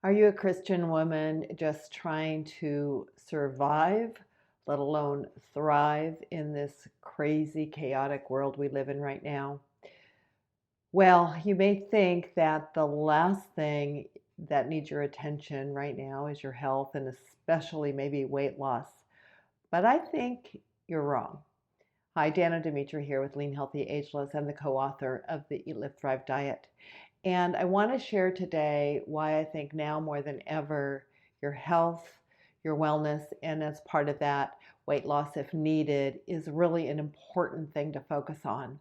Are you a Christian woman just trying to survive, let alone thrive in this crazy, chaotic world we live in right now? Well, you may think that the last thing that needs your attention right now is your health and especially maybe weight loss. But I think you're wrong. Hi, Danna Demetre here with Lean Healthy Ageless. I'm the co-author of the Eat, Live, Thrive diet. And I want to share today why I think now more than ever, your health, your wellness, and as part of that, weight loss if needed, is really an important thing to focus on.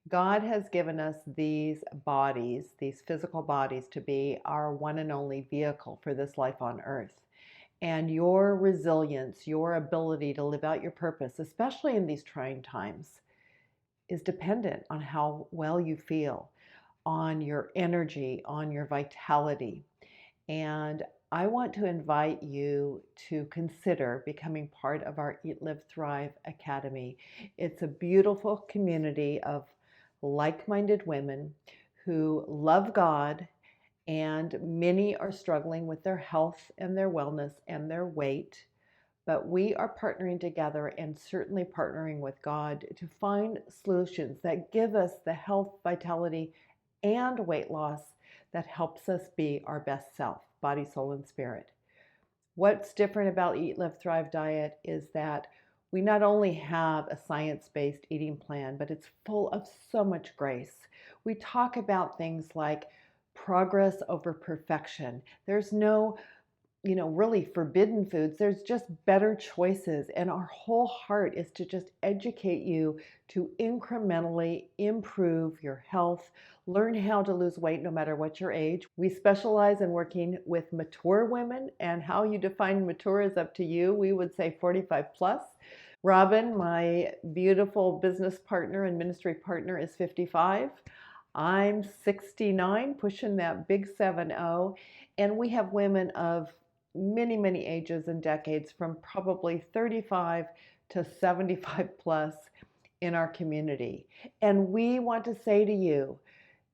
God has given us these bodies, these physical bodies, to be our one and only vehicle for this life on earth. And your resilience, your ability to live out your purpose, especially in these trying times, is dependent on how well you feel, on your energy, on your vitality. And I want to invite you to consider becoming part of our Eat, Live, Thrive Academy. It's a beautiful community of like-minded women who love God, and many are struggling with their health and their wellness and their weight. But we are partnering together and certainly partnering with God to find solutions that give us the health, vitality, and weight loss that helps us be our best self, body, soul, and spirit. What's different about Eat, Live, Thrive diet is that we not only have a science-based eating plan, but it's full of so much grace. We talk about things like progress over perfection. There's no really forbidden foods. There's just better choices. And our whole heart is to just educate you to incrementally improve your health, learn how to lose weight no matter what your age. We specialize in working with mature women, and how you define mature is up to you. We would say 45 plus. Robyn, my beautiful business partner and ministry partner, is 55. I'm 69, pushing that big 7-0. And we have women of many, many ages and decades, from probably 35 to 75 plus in our community. And we want to say to you,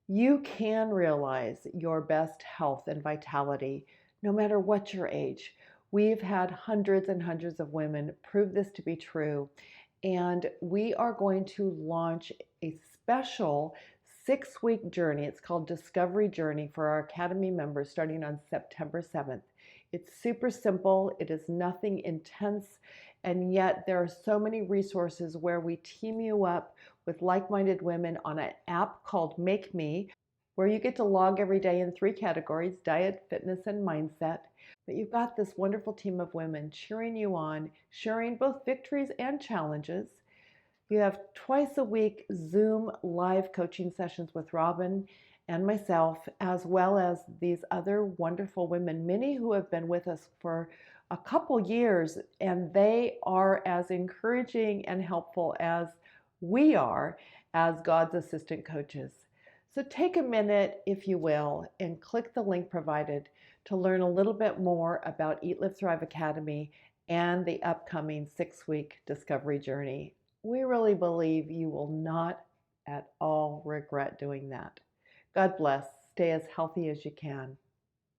you can realize your best health and vitality no matter what your age. We've had hundreds and hundreds of women prove this to be true. And we are going to launch a special 6-week journey. It's called Discovery Journey for our Academy members starting on September 7th. It's super simple. It is nothing intense. And yet there are so many resources where we team you up with like-minded women on an app called Make Me, where you get to log every day in 3 categories: diet, fitness, and mindset. But you've got this wonderful team of women cheering you on, sharing both victories and challenges. You have twice a week Zoom live coaching sessions with Robyn and myself, as well as these other wonderful women, many who have been with us for a couple years, and they are as encouraging and helpful as we are as God's assistant coaches. So take a minute, if you will, and click the link provided to learn a little bit more about Eat, Live, Thrive Academy and the upcoming 6-week discovery journey. We really believe you will not at all regret doing that. God bless. Stay as healthy as you can.